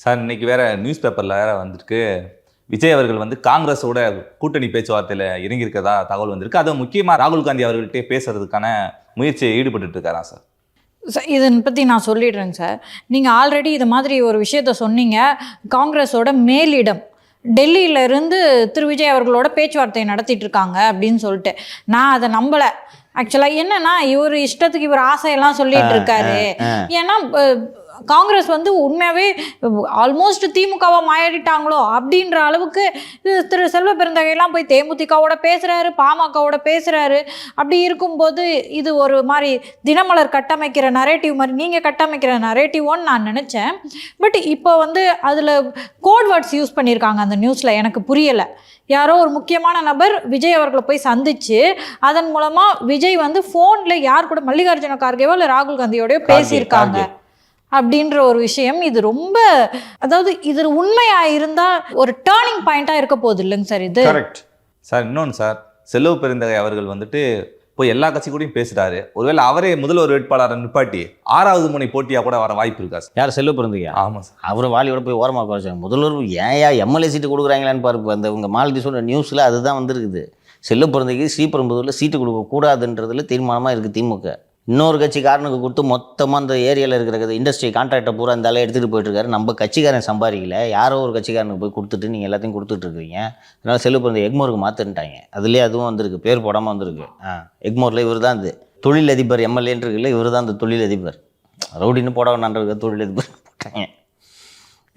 Sir இன்னைக்கு வேற news பேப்பரில் வேற வந்திருக்கு, விஜய் அவர்கள் வந்து காங்கிரஸோட கூட்டணி பேச்சுவார்த்தையில் இறங்கியிருக்கதா தகவல் வந்திருக்கு. அதை முக்கியமாக ராகுல் காந்தி அவர்கள்ட்டே பேசுறதுக்கான முயற்சியை ஈடுபட்டு இருக்காராம் சார். இதை பற்றி நான் சொல்லிடுறேங்க சார். நீங்கள் ஆல்ரெடி இது மாதிரி ஒரு விஷயத்த சொன்னீங்க. காங்கிரஸோட மேலிடம் டெல்லியிலேருந்து திரு விஜய் அவர்களோட பேச்சுவார்த்தை நடத்திட்டு இருக்காங்க அப்படின்னு சொல்லிட்டு நான் அதை நம்பலை. ஆக்சுவலாக என்னன்னா, இவர் இஷ்டத்துக்கு இவர் ஆசையெல்லாம் சொல்லிட்டு இருக்காரு. ஏன்னா காங்கிரஸ் வந்து உண்மையாகவே ஆல்மோஸ்ட் திமுகவை மாறிட்டாங்களோ அப்படின்ற அளவுக்கு திரு செல்வ பெருந்தகையெல்லாம் போய் தேமுதிகவோட பேசுகிறாரு, பாமகவோட பேசுகிறாரு. அப்படி இருக்கும்போது இது ஒரு மாதிரி தினமலர் கட்டமைக்கிற நரேட்டிவ் மாதிரி நீங்கள் கட்டமைக்கிற நரேட்டிவ்னு நான் நினச்சேன். பட் இப்போ வந்து அதில் கோட் வேர்ட்ஸ் யூஸ் பண்ணியிருக்காங்க அந்த நியூஸில். எனக்கு புரியலை. யாரோ ஒரு முக்கியமான நபர் விஜய் அவர்களை போய் சந்திச்சு அதன் மூலமாக விஜய் வந்து ஃபோனில் யார் கூட மல்லிகார்ஜுன கார்கேவோ இல்லை ராகுல் காந்தியோடய பேசியிருக்காங்க அப்படின்ற ஒரு விஷயம். இது ரொம்ப, அதாவது இது உண்மையா இருந்தா ஒரு டேர்னிங் பாயிண்டா இருக்க போகுது இல்லைங்க சார் இது. Correct sir. இன்னொன்று சார், செல்வ பெருந்தகை அவர்கள் வந்துட்டு போய் எல்லா கட்சி கூடயும் பேசுறாரு. ஒருவேளை அவரே முதல்வர் வேட்பாளரை நிப்பாட்டி 6வது முனை போட்டியா கூட வர வாய்ப்பு இருக்கா சார்? யார் செல்வ பெருந்தகையா? ஆமாம் சார். அவர் வாலியோட போய் ஓரமாக குறைச்சாங்க. முதல்வர் ஏயா எம்எல்ஏ சீட்டு கொடுக்குறாங்களான்னு பாருங்க. அந்த உங்கள் மாலதி சொல்கிற நியூஸில் அதுதான் வந்துருக்குது. செல்வ பெருந்தகைக்கு ஸ்ரீபெரும்புதூரில் சீட்டு கொடுக்கக்கூடாதுன்றதுல தீர்மானமாக இருக்குது திமுக. இன்னொரு கட்சிக்காரனுக்கு கொடுத்து மொத்தமாக அந்த ஏரியாவில் இருக்கிற இண்டஸ்ட்ரி கான்ட்ராக்டை பூரா இந்த ஆளை எடுத்துகிட்டு போயிட்டுருக்காரு. நம்ம கட்சிக்காரன் சம்பாதிக்கல, யாரோ ஒரு கட்சிக்காரனுக்கு போய் கொடுத்துட்டு நீங்கள் எல்லாத்தையும் கொடுத்துட்ருக்கீங்க. அதனால் செல்வ பெருந்தகை எக்மோருக்கு மாற்றிட்டாங்க. அதுலேயே அதுவும் வந்திருக்கு, பேர் போடாமல் வந்திருக்கு. எக்மோரில் இவர் தான் இந்த தொழிலதிபர் எம்எல்ஏன்னு இருக்குல்ல, இவர் தான் அந்த தொழிலதிபர். ரவுடின்னு போட வேணான்றது தொழிலதிபர் போட்டாங்க.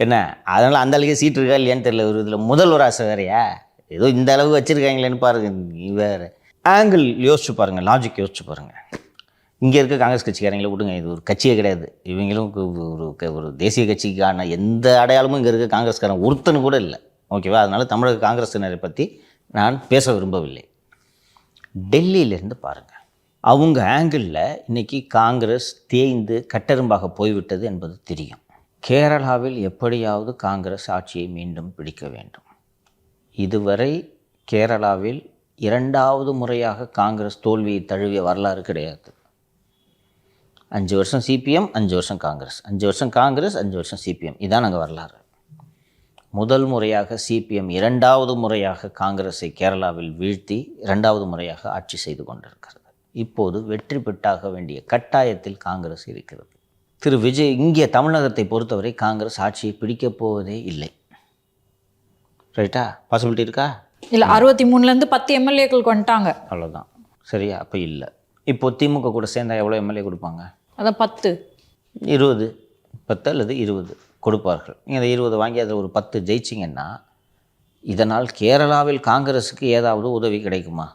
என்ன அதனால் அந்த அளவுக்கு சீட்டு இருக்கா இல்லையான்னு தெரியல. ஒரு இதில் முதல்வர் ஆசை வேறையா, ஏதோ இந்த அளவு வச்சுருக்காங்களேன்னு பாருங்கள். நீ வேறு ஆங்கிள் யோசிச்சு பாருங்கள், லாஜிக் யோசிச்சு பாருங்கள். இங்கே இருக்க காங்கிரஸ் கட்சிக்காரங்களை விடுங்க, இது ஒரு கட்சியே கிடையாது. இவங்களும் ஒரு தேசிய கட்சிக்கான எந்த அடையாளமும் இங்கே இருக்க காங்கிரஸ்காரன் ஒருத்தனு கூட இல்லை. ஓகேவா? அதனால் தமிழக காங்கிரஸினரை பற்றி நான் பேச விரும்பவில்லை. டெல்லியிலேருந்து பாருங்கள், அவங்க ஆங்கிளில் இன்றைக்கி காங்கிரஸ் தேய்ந்து கட்டெரும்பாக போய்விட்டது என்பது தெரியும். கேரளாவில் எப்படியாவது காங்கிரஸ் ஆட்சியை மீண்டும் பிடிக்க வேண்டும். இதுவரை கேரளாவில் 2வது முறையாக காங்கிரஸ் தோல்வியை தழுவிய வரலாறு கிடையாது. 5 வருஷம் சிபிஎம், 5 வருஷம் காங்கிரஸ், 5 வருஷம் காங்கிரஸ், 5 வருஷம் சிபிஎம். இதான் நாங்கள் வரலாறு. முதல் முறையாக சிபிஎம் 2வது முறையாக காங்கிரஸை கேரளாவில் வீழ்த்தி 2வது முறையாக ஆட்சி செய்து கொண்டிருக்கிறது. இப்போது வெற்றி பெற்றாக வேண்டிய கட்டாயத்தில் காங்கிரஸ் இருக்கிறது. திரு விஜய் இங்கே தமிழகத்தை பொறுத்தவரை காங்கிரஸ் ஆட்சியை பிடிக்கப் போவதே இல்லை. ரைட்டா? பாசிபிலிட்டி இருக்கா? இல்லை, 63லேருந்து 10 எம்எல்ஏக்களுக்கு வந்துட்டாங்க, அவ்வளோதான். சரியா? அப்போ இல்லை. இப்போது திமுக கூட சேர்ந்தா எவ்வளோ எம்எல்ஏ கொடுப்பாங்க? அதான் 10, 20, 10 அல்லது 20 கொடுப்பார்கள். நீங்கள் அந்த 20 வாங்கி அதில் ஒரு 10 ஜெயிச்சிங்கன்னா இதனால் கேரளாவில் காங்கிரஸுக்கு ஏதாவது உதவி கிடைக்குமா?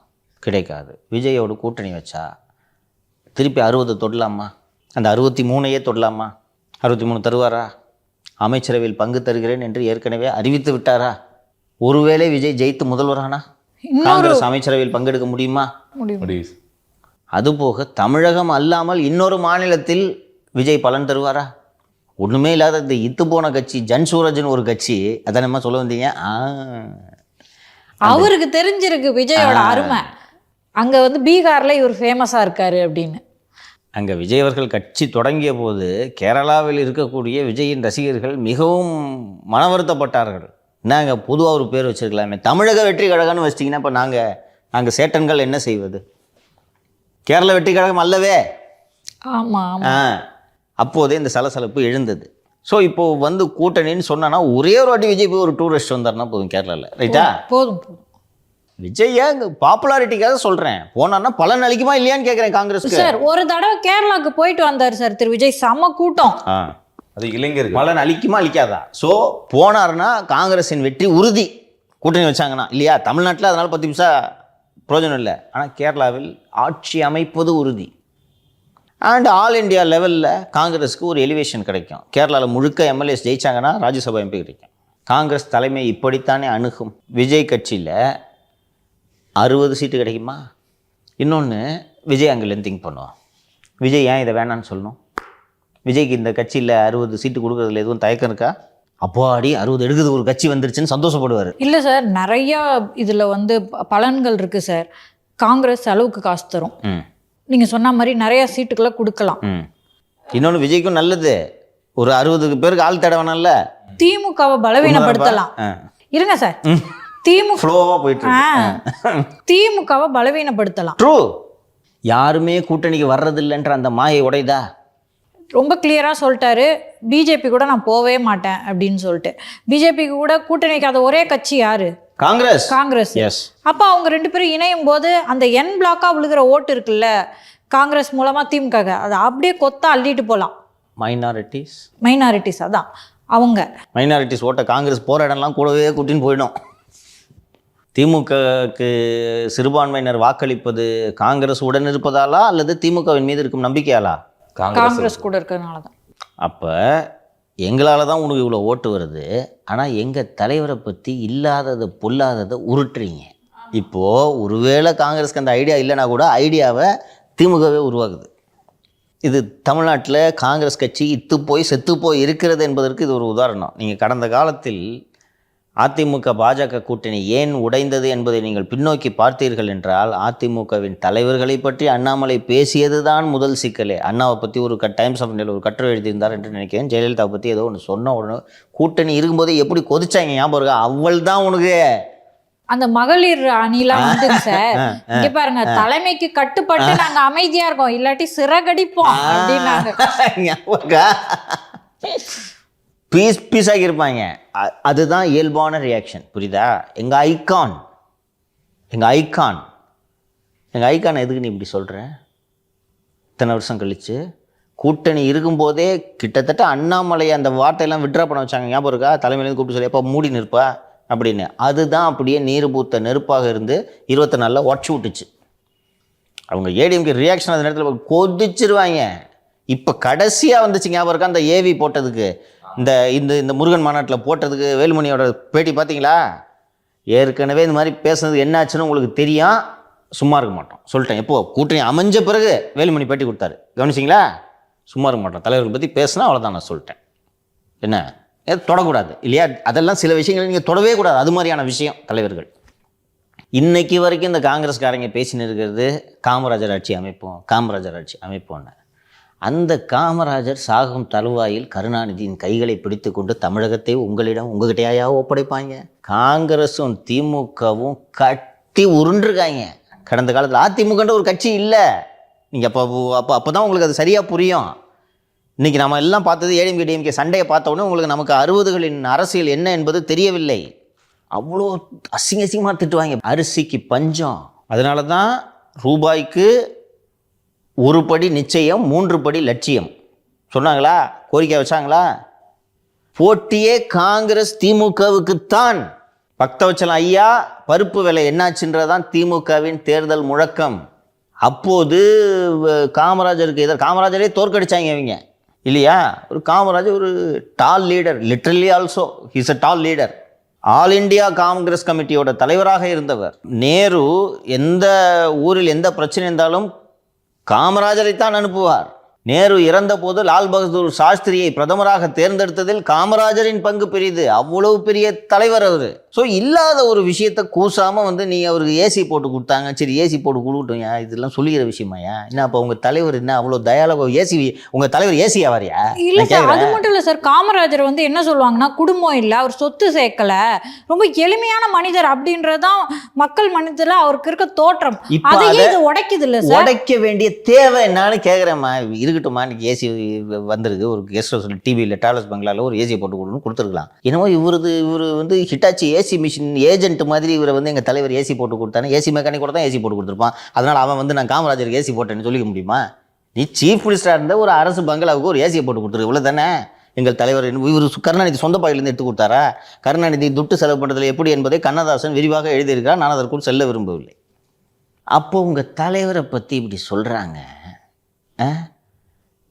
கிடைக்காது. விஜயோடு கூட்டணி வச்சா திருப்பி 60 தொடலாமா? அந்த 63ஐயே தொடலாமா? 63 தருவாரா? அமைச்சரவையில் பங்கு தருகிறேன் என்று ஏற்கனவே அறிவித்து விட்டாரா? ஒருவேளை விஜய் ஜெயித்து முதல்வரானா காங்கிரஸ் அமைச்சரவையில் பங்கெடுக்க முடியுமா? முடியும். அதுபோக தமிழகம் அல்லாமல் இன்னொரு மாநிலத்தில் விஜய் பலன் தருவாரா? ஒன்றுமே இல்லாத இந்த இத்து போன கட்சி ஜன்சூரஜன் ஒரு கட்சி, அதான் நம்ம சொல்ல வந்தீங்க. அவருக்கு தெரிஞ்சிருக்கு விஜயோட அருமை. அங்கே வந்து பீகாரில் இவர் ஃபேமஸாக இருக்காரு அப்படின்னு. அங்கே விஜய் அவர்கள் கட்சி தொடங்கிய போது கேரளாவில் இருக்கக்கூடிய விஜயின் ரசிகர்கள் மிகவும் மன வருத்தப்பட்டார்கள். நாங்கள் பொதுவாக ஒரு பேர் வச்சுருக்கலாமே, தமிழக வெற்றி கழகம்னு வச்சிட்டிங்கன்னா இப்போ நாங்கள் சேட்டன்கள் என்ன செய்வது? கேரள வெற்றி கழகம் அல்லவே. ஆமாம். அப்போதே இந்த சலசலப்பு எழுந்தது. ஸோ இப்போது வந்து கூட்டணின்னு சொன்னா ஒரே ஒரு வாட்டி விஜய் போய் ஒரு டூரிஸ்ட் வந்தார்னா போதும் கேரளாவில். ரைட்டா? போதும். விஜய் பாப்புலாரிட்டிக்காக சொல்கிறேன். போனார்னா பலன் அளிக்குமா இல்லையான்னு கேட்குறேன் காங்கிரஸ்க்கு. சார் ஒரு தடவை கேரளாவுக்கு போயிட்டு வந்தார் சார் திரு விஜய், செம்ம கூட்டம். அது இளைஞர்கள் பலன் அளிக்குமா அளிக்காதா? ஸோ போனார்னா காங்கிரஸின் வெற்றி உறுதி. கூட்டணி வச்சாங்கன்னா இல்லையா? தமிழ்நாட்டில் அதனால் 10 நிமிஷம் பிரயோஜனம் இல்லை. ஆனால் கேரளாவில் ஆட்சி அமைப்பது உறுதி. அண்ட் ஆல் இண்டியா லெவலில் காங்கிரஸுக்கு ஒரு எலிவேஷன் கிடைக்கும். கேரளாவில் முழுக்க எம்எல்ஏஸ் ஜெயிச்சாங்கன்னா ராஜ்யசபா எம்பி கிடைக்கும். காங்கிரஸ் தலைமை இப்படித்தானே அணுகும். விஜய் கட்சியில் 60 சீட்டு கிடைக்குமா? இன்னொன்று, விஜய் அங்கேருந்து திங்க் பண்ணுவோம். விஜய் ஏன் இதை வேணான்னு சொல்லணும்? விஜய்க்கு இந்த கட்சியில் 60 சீட்டு கொடுக்குறதுல எதுவும் தயக்கம் இருக்கா? அப்பாடி 60 எடுக்குது ஒரு கட்சி வந்துருச்சுன்னு சந்தோஷப்படுவார். இல்லை சார், நிறையா இதில் வந்து பலன்கள் இருக்குது சார். காங்கிரஸ் அளவுக்கு காசு தரும். நீங்கள் சொன்ன மாதிரி நிறையா சீட்டுக்களை கொடுக்கலாம். இன்னொன்று விஜய்க்கும் நல்லது, ஒரு 60 பேருக்கு ஆள் தேட வேணாம்ல. திமுகவை பலவீனப்படுத்தலாம். இருங்க சார், திமுக ஃப்ளோவாக போயிட்டு இருக்கு. திமுகவை பலவீனப்படுத்தலாம். ட்ரூ. யாருமே கூட்டணிக்கு வர்றதில்லைன்ற அந்த மாயை உடைதா? ரொம்ப கிளியராக சொல்லிட்டாரு, பிஜேபி கூட நான் போவே மாட்டேன் அப்படின்னு சொல்லிட்டு. பிஜேபிக்கு கூட கூட்டணி வைக்காத ஒரே கட்சி யாரு? காங்கிரஸ். காங்கிரஸ். எஸ். அப்போ அவங்க 2 பேரும் இணையும் போது அந்த என் பிளாக்கா விழுகிற ஓட்டு இருக்குல்ல காங்கிரஸ் மூலமா திமுக, அதை அப்படியே கொத்தா அள்ளிட்டு போகலாம். மைனாரிட்டிஸ் அதான் அவங்க மைனாரிட்டிஸ் ஓட்ட காங்கிரஸ் போகிற இடம்லாம் கூடவே கூட்டின்னு போயிடும். திமுகவுக்கு சிறுபான்மையினர் வாக்களிப்பது காங்கிரஸ் உடன் இருப்பதாலா அல்லது திமுகவின் மீது இருக்கும் நம்பிக்கையாலா? காங்கிரஸ் கூட இருக்கிறதுனால தான். அப்போ எங்களால் தான் உனக்கு இவ்வளோ ஓட்டு வருது, ஆனால் எங்கள் தலைவரை பற்றி இல்லாததை பொல்லாததை உருட்டுறீங்க. இப்போது ஒருவேளை காங்கிரஸ்க்கு அந்த ஐடியா இல்லைனா கூட ஐடியாவை திமுகவே உருவாக்குது. இது தமிழ்நாட்டில் காங்கிரஸ் கட்சி இத்து போய் செத்து போய் இருக்கிறது என்பதற்கு இது ஒரு உதாரணம். நீங்கள் கடந்த காலத்தில் அதிமுக பாஜக கூட்டணி ஏன் உடைந்தது என்பதை நீங்கள் பின்னோக்கி பார்த்தீர்கள் என்றால் அதிமுகவின் தலைவர்களை பற்றி அண்ணாமலை பேசியது தான் முதல் சிக்கலே. அண்ணாவை பற்றி ஒரு டைம்ஸ் ஆஃப் இந்தியாவில் ஒரு கட்டுரை எழுதியிருந்தார் என்று நினைக்கிறேன். ஜெயலலிதா பற்றி ஏதோ ஒன்று சொன்ன உடனே கூட்டணி இருக்கும்போது எப்படி கொதிச்சாங்க ஞாபகம் இருக்கா? அவள் தான் உனக்கு அந்த மகளிர் அணிலாம் வந்துங்க சார். இங்க பாருங்க, தலைமைக்கு கட்டுப்பட்டு நாங்க அமைதியா இருக்கோம், இல்லாட்டி சிறகடிப்போம் அப்படின்னாங்க. பீஸாகி இருப்பாங்க. அதுதான் இயல்பான ரியாக்ஷன். புரியுதா? எங்கள் ஐகான் எதுக்கு நீ இப்படி சொல்கிற? இத்தனை வருஷம் கழிச்சு கூட்டணி இருக்கும்போதே கிட்டத்தட்ட அண்ணாமலை அந்த வார்த்தையெல்லாம் விட்ரா பண்ண வச்சாங்க. ஞாபகம் இருக்கா? தலைமையிலேருந்து கூப்பிட்டு சொல்லி எப்போ மூடி நிற்பா அப்படின்னு. அதுதான் அப்படியே நீர் பூத்த நெருப்பாக இருந்து 24 உடச்சி விட்டுச்சு. அவங்க ஏடிஎம்கே ரியாக்ஷன் அந்த நேரத்தில் கொதிச்சிருவாங்க. இப்போ கடைசியாக வந்துச்சு ஞாபகம் இருக்கா? அந்த ஏவி போட்டதுக்கு, இந்த இந்த முருகன் மாநாட்டில் போட்டதுக்கு வேலுமணியோட பேட்டி பார்த்தீங்களா? ஏற்கனவே இந்த மாதிரி பேசுனது என்னாச்சுன்னு உங்களுக்கு தெரியும், சும்மா இருக்க மாட்டோம் சொல்லிட்டேன். எப்போது கூட்டணி அமைஞ்ச பிறகு வேலுமணி பேட்டி கொடுத்தாரு, கவனிச்சிங்களா? சும்மா இருக்க மாட்டோம், தலைவர்கள் பற்றி பேசினா அவ்வளோதான் நான் சொல்லிட்டேன். என்ன தொடக்கூடாது இல்லையா? அதெல்லாம் சில விஷயங்கள் நீங்கள் தொடவே கூடாது. அது மாதிரியான விஷயம் தலைவர்கள். இன்னைக்கு வரைக்கும் இந்த காங்கிரஸ்காரங்க பேசின்னு இருக்கிறது காமராஜர் ஆட்சி அமைப்போன்னு. அந்த காமராஜர் சாகும் தருவாயில் கருணாநிதியின் கைகளை பிடித்து கொண்டு தமிழகத்தை உங்ககிட்டயா ஒப்படைப்பாங்க? காங்கிரஸும் திமுகவும் கட்டி உருண்டுருக்காங்க. கடந்த காலத்தில் அதிமுகன்ற ஒரு கட்சி இல்லை. நீங்கள் அப்போ தான் உங்களுக்கு அது சரியாக புரியும். இன்றைக்கி நம்ம எல்லாம் பார்த்தது ஏடிஎம்கே டிஎம்கே சண்டையை பார்த்த உடனே உங்களுக்கு நமக்கு 60களின் அரசியல் என்ன என்பது தெரியவில்லை. அவ்வளோ அசிங்கமாக திட்டுவாங்க. அரிசிக்கு பஞ்சம். அதனால தான் ரூபாய்க்கு 1 படி நிச்சயம் 3 படி லட்சியம் சொன்னாங்களா? கோரிக்கை வச்சாங்களா? போட்டியே காங்கிரஸ் திமுகவுக்குத்தான். பக்தவச்சலம் ஐயா பருப்பு விலை என்னாச்சுன்றதான் திமுகவின் தேர்தல் முழக்கம். அப்போது காமராஜரே தோற்கடிச்சாங்க இவங்க இல்லையா? ஒரு காமராஜர் ஒரு tall leader, literally also he's a tall leader. All India Congress கமிட்டியோட தலைவராக இருந்தவர். நேரு எந்த ஊரில் எந்த பிரச்சனை இருந்தாலும் காமராஜரைத்தான் அனுப்புவார். நேரு இறந்த போது லால் பகதூர் சாஸ்திரியை பிரதமராக தேர்ந்தெடுத்ததில் காமராஜரின் பங்கு பெரியது. அவ்வளவு பெரிய தலைவர் அவர். ஸோ இல்லாத ஒரு விஷயத்தை கூசாமல் நீ அவருக்கு ஏசி போட்டு கொடுத்தாங்க, சரி ஏசி போட்டு கொடுக்கட்டும், இதெல்லாம் சொல்லிக்கிற விஷயமாயா? என்ன அப்போ உங்கள் தலைவர் என்ன அவ்வளோ தயாளக ஏசி? உங்கள் தலைவர் ஏசி ஆவாரியா? இல்லை சார், அது மட்டும் இல்லை சார். காமராஜர் என்ன சொல்லுவாங்கன்னா, குடும்பம் இல்லை, அவர் சொத்து சேர்க்கலை, ரொம்ப எளிமையான மனிதர் அப்படின்றதான் மக்கள் மனதில் அவருக்கு இருக்க தோற்றம். அதையே இது உடைக்குது இல்லை சார்? உடைக்க வேண்டிய தேவை என்னன்னு கேட்குறேம்மா. இருக்கட்டும்மா, இன்னைக்கு ஏசி வந்திருக்கு, ஒரு கெஸ்ட் ஹவுஸ் டிவியில் டாலஸ் பங்களாவில் ஒரு ஏசி போட்டு கொடுத்துருக்கலாம். என்னமோ இவர் ஹிட்டாச்சி ஏசி மிஷின் ஏஜென்ட் மாதிரி இவரை எங்கள் தலைவர் ஏசி போட்டு கொடுத்தானே, ஏசி மெக்கானிக் கூட தான் ஏசி போட்டு கொடுத்துருப்பான். அதனால் அவன் நான் காமராஜருக்கு ஏசி போட்டேன்னு சொல்லிக்க முடியுமா? நீ சீஃப் மினிஸ்டராக இருந்த ஒரு அரசு பங்களாவுக்கு ஒரு ஏசியை போட்டு கொடுத்துரு, இவ்வளோ தானே. எங்கள் தலைவர் இவர் கருணாநிதி சொந்த பாயிலேருந்து எடுத்து கொடுத்தாரா? கருணாநிதி துட்டு செலவு பண்ணுறதுல எப்படி என்பதை கண்ணதாசன் விரிவாக எழுதியிருக்கிறார். நான் அதற்குள் செல்ல விரும்பவில்லை. அப்போ உங்கள் தலைவரை பற்றி இப்படி சொல்கிறாங்க.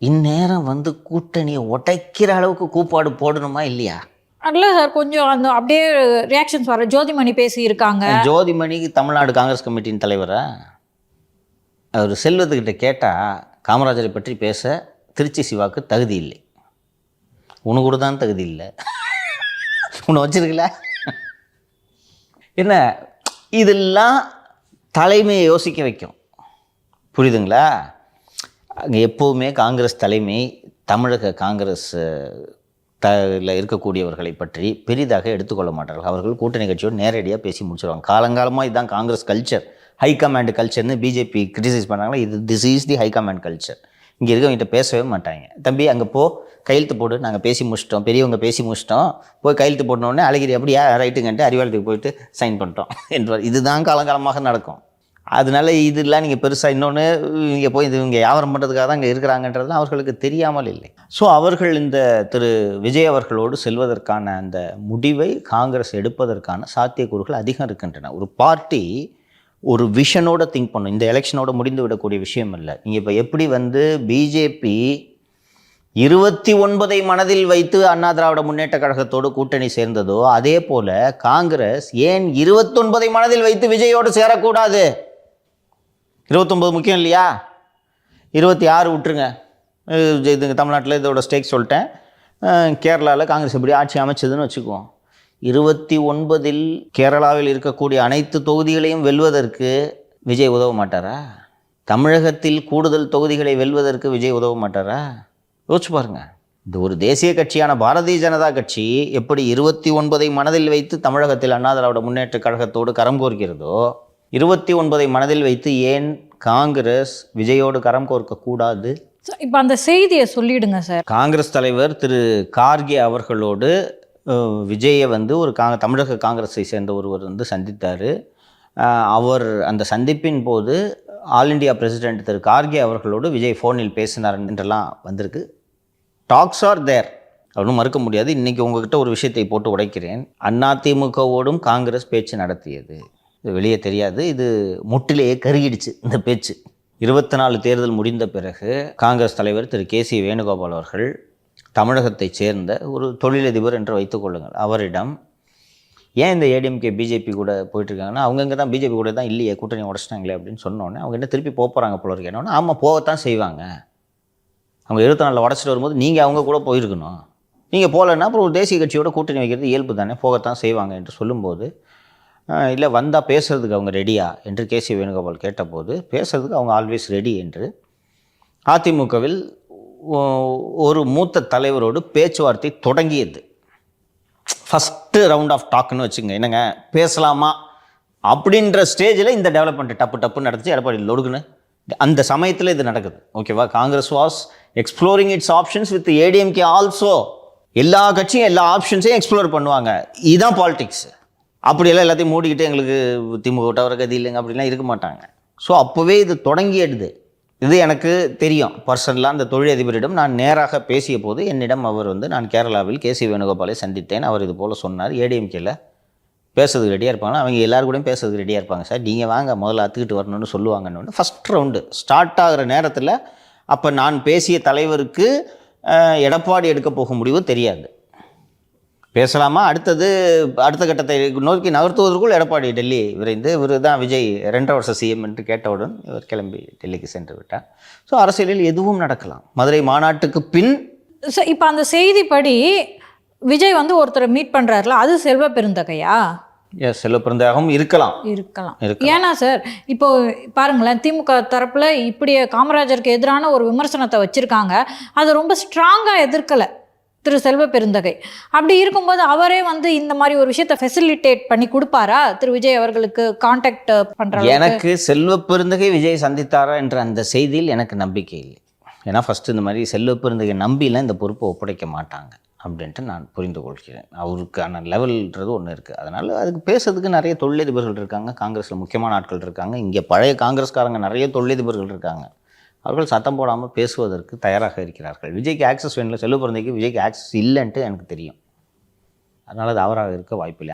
இந்நேரம் கூட்டணியை உடைக்கிற அளவுக்கு கூப்பாடு போடணுமா இல்லையா? இல்லை சார், கொஞ்சம் அப்படியே ரியாக்ஷன்ஸ் வர. ஜோதிமணி பேசியிருக்காங்க. ஜோதிமணி தமிழ்நாடு காங்கிரஸ் கமிட்டியின் தலைவரா? அவர் செல்வத்துக்கிட்ட கேட்டால் காமராஜரை பற்றி பேச திருச்சி சிவாவுக்கு தகுதி இல்லை. உனக்கு கூட தான் தகுதி இல்லை, உன்னை வச்சிருக்கல. என்ன இதெல்லாம் தலைமையை யோசிக்க வைக்கும். புரியுதுங்களா? அங்கே எப்போவுமே காங்கிரஸ் தலைமை, தமிழக காங்கிரஸ் இருக்கக்கூடியவர்களை பற்றி பெரிதாக எடுத்துக்கொள்ள மாட்டார்கள். அவர்கள் கூட்டணி கட்சியோடு நேரடியாக பேசி முடிச்சிடுவாங்க. காலங்காலமாக இதுதான் காங்கிரஸ் கல்ச்சர், ஹை கமாண்ட் கல்ச்சர்னு பிஜேபி கிரிட்டிசைஸ் பண்ணாங்களா, this is the high command culture. இங்கே இருக்கவங்கிட்ட பேசவே மாட்டாங்க. தம்பி அங்கே போ, கையெழுத்து போட்டு, நாங்கள் பேசி முடிச்சிட்டோம், பெரியவங்க பேசி முடிச்சிட்டோம், போய் கையெழுத்து போட்டோடனே அழகிரி அப்படியா ரைட்டுங்கன்ட்டு அறிவாலயத்துக்கு போயிட்டு சைன் பண்ணிட்டோம் என்பார். இதுதான் காலங்காலமாக நடக்கும். அதனால இதெல்லாம் நீங்கள் பெருசாக இன்னொன்று இங்கே போய் இது இங்கே வியாபாரம் பண்ணுறதுக்காக தான் இங்கே இருக்கிறாங்கன்றதுலாம் அவர்களுக்கு தெரியாமல் இல்லை. ஸோ அவர்கள் இந்த திரு விஜய் அவர்களோடு செல்வதற்கான அந்த முடிவை காங்கிரஸ் எடுப்பதற்கான சாத்தியக்கூறுகள் அதிகம் இருக்கின்றன. ஒரு பார்ட்டி ஒரு விஷனோட திங்க் பண்ணும். இந்த எலெக்ஷனோட முடிந்து விடக்கூடிய விஷயம் இல்லை. நீங்கள் இப்போ எப்படி பிஜேபி 29 மனதில் வைத்து அண்ணா திராவிட முன்னேற்ற கழகத்தோடு கூட்டணி சேர்ந்ததோ, அதே போல காங்கிரஸ் ஏன் 29 மனதில் வைத்து விஜயோடு சேரக்கூடாது? 29 முக்கியம் இல்லையா? 26 விட்டுருங்க. இது தமிழ்நாட்டில் இதோட ஸ்டேக் சொல்லிட்டேன். கேரளாவில் காங்கிரஸ் எப்படி ஆட்சி அமைச்சதுன்னு வச்சுக்குவோம். 29 கேரளாவில் இருக்கக்கூடிய அனைத்து தொகுதிகளையும் வெல்வதற்கு விஜய் உதவ மாட்டாரா? தமிழகத்தில் கூடுதல் தொகுதிகளை வெல்வதற்கு விஜய் உதவ மாட்டாரா? யோசிச்சு பாருங்க. இந்த ஒரு தேசிய கட்சியான பாரதிய ஜனதா கட்சி எப்படி 29 மனதில் வைத்து தமிழகத்தில் அண்ணா திராவிட முன்னேற்ற கழகத்தோடு கரம் கோர்க்கிறதோ, 29 மனதில் வைத்து ஏன் காங்கிரஸ் விஜயோடு கரம் கோர்க்க கூடாது? இப்போ அந்த செய்தியை சொல்லிடுங்க சார். காங்கிரஸ் தலைவர் திரு கார்கே அவர்களோடு விஜயை ஒரு தமிழக காங்கிரஸை சேர்ந்த ஒருவர் சந்தித்தார். அவர் அந்த சந்திப்பின் போது ஆல் இண்டியா பிரசிடென்ட் திரு கார்கே அவர்களோடு விஜய் ஃபோனில் பேசினார் என்றெல்லாம் வந்திருக்கு. டாக்ஸ் ஆர் தேர், அவனும் மறுக்க முடியாது. இன்றைக்கி உங்ககிட்ட ஒரு விஷயத்தை போட்டு உடைக்கிறேன். அதிமுகவோடும் காங்கிரஸ் பேச்சு நடத்தியது, இது வெளியே தெரியாது. இது முட்டிலேயே கருகிடுச்சு இந்த பேச்சு. 24 தேர்தல் முடிந்த பிறகு காங்கிரஸ் தலைவர் திரு கேசி வேணுகோபால் அவர்கள் தமிழகத்தை சேர்ந்த ஒரு தொழிலதிபர் என்று வைத்துக்கொள்ளுங்கள், அவரிடம் ஏன் இந்த ஏடிஎம்கே பிஜேபி கூட போயிட்டுருக்காங்கன்னா, அவங்கங்க தான் பிஜேபி கூட தான் இல்லையே, கூட்டணி உடச்சிட்டாங்களே அப்படின்னு சொன்னோன்னே, அவங்க என்ன திருப்பி போகிறாங்க போல இருக்கு. என்னன்னா, ஆமாம் போகத்தான் செய்வாங்க. அவங்க 24 உடச்சிட்டு வரும்போது நீங்கள் அவங்க கூட போயிருக்கணும். நீங்கள் போகலன்னா அப்புறம் ஒரு தேசிய கட்சியோட கூட்டணி வைக்கிறது இயல்பு தானே, போகத்தான் செய்வாங்க என்று சொல்லும்போது, இல்லை வந்தால் பேசுகிறதுக்கு அவங்க ரெடியா என்று கேசி வேணுகோபால் கேட்டபோது, பேசுகிறதுக்கு அவங்க ஆல்வேஸ் ரெடி என்று அதிமுகவில் ஒரு மூத்த தலைவரோடு பேச்சுவார்த்தை தொடங்கியது. ஃபஸ்ட்டு ரவுண்ட் ஆஃப் டாக்னு வச்சுங்க, என்னங்க பேசலாமா அப்படின்ற ஸ்டேஜில் இந்த டெவலப்மெண்ட் டப்புன்னு நடந்துச்சு. எடப்பாடி லொடுக்குன்னு அந்த சமயத்தில் இது நடக்குது. ஓகேவா? Congress was exploring it's options with ADMK also. எல்லா கட்சியும் எல்லா ஆப்ஷன்ஸையும் எக்ஸ்ப்ளோர் பண்ணுவாங்க. இதுதான் பாலிடிக்ஸ். அப்படியெல்லாம் எல்லாத்தையும் மூடிக்கிட்டு எங்களுக்கு திமுக விட்டவர கதி இல்லைங்க அப்படிலாம் இருக்க மாட்டாங்க. ஸோ அப்போவே இது தொடங்கிடுது. இது எனக்கு தெரியும். பர்சனலாக அந்த தொழிலதிபரிடம் நான் நேராக பேசிய போது என்னிடம் அவர் நான் கேரளாவில் கேசி வேணுகோபாலை சந்தித்தேன். அவர் இது போல் சொன்னார், ஏடிஎம்கேல பேசுறதுக்கு ரெடியாக இருப்பாங்க, அவங்க எல்லோரும் கூடயும் பேசுறதுக்கு ரெடியாக இருப்பாங்க சார், நீங்கள் வாங்க முதல்ல அத்துக்கிட்டு வரணும்னு சொல்லுவாங்கன்னு. ஃபஸ்ட் ரவுண்டு ஸ்டார்ட் ஆகிற நேரத்தில் அப்போ நான் பேசிய தலைவருக்கு எடப்பாடி எடுக்க போகும் முடிவு தெரியாது. பேசலாமா, அடுத்த கட்டத்தை நோக்கி நகர்த்துவதற்குள் எடப்பாடி டெல்லி விரைந்து, இவர் தான் விஜய் 2.5 வருஷம் சிஎம் என்று கேட்டவுடன் இவர் கிளம்பி டெல்லிக்கு சென்று விட்டார். ஸோ அரசியலில் எதுவும் நடக்கலாம். மதுரை மாநாட்டுக்கு பின் இப்போ அந்த செய்திப்படி விஜய் ஒருத்தரை மீட் பண்ணுறாருல, அது செல்வ பெருந்தகையா? செல்வ பெருந்தகையாகவும் இருக்கலாம். ஏன்னா சார் இப்போ பாருங்களேன், திமுக தரப்புல இப்படி காமராஜருக்கு எதிரான ஒரு விமர்சனத்தை வச்சிருக்காங்க, அதை ரொம்ப ஸ்ட்ராங்காக எதிர்க்கலை திரு செல்வ பெருந்தகை. அப்படி இருக்கும்போது அவரே இந்த மாதிரி ஒரு விஷயத்தை ஃபெசிலிட்டேட் பண்ணி கொடுப்பாரா திரு விஜய் அவர்களுக்கு கான்டாக்ட் பண்ணுறாங்க? எனக்கு செல்வ பெருந்தகை விஜய் சந்தித்தாரா என்ற அந்த செய்தியில் எனக்கு நம்பிக்கை இல்லை. ஏன்னா ஃபஸ்ட்டு இந்த மாதிரி செல்வ பெருந்தகை நம்பிலாம் இந்த பொறுப்பை ஒப்படைக்க மாட்டாங்க அப்படின்ட்டு நான் புரிந்து கொள்கிறேன். அவருக்கான லெவல்ன்றது ஒன்று இருக்குது. அதனால் அதுக்கு பேசுறதுக்கு நிறைய தொழிலதிபர்கள் இருக்காங்க. காங்கிரஸில் முக்கியமான ஆட்கள் இருக்காங்க. இங்கே பழைய காங்கிரஸ்காரங்க நிறைய தொழிலதிபர்கள் இருக்காங்க. அவர்கள் சத்தம் போடாமல் பேசுவதற்கு தயாராக இருக்கிறார்கள். விஜய்க்கு ஆக்சஸ் வேணும், செல்வ பெருந்தகைக்கு விஜய்க்கு ஆக்சஸ் இல்லைன்ட்டு எனக்கு தெரியும். அதனால் அது அவராக இருக்க வாய்ப்பில்லை.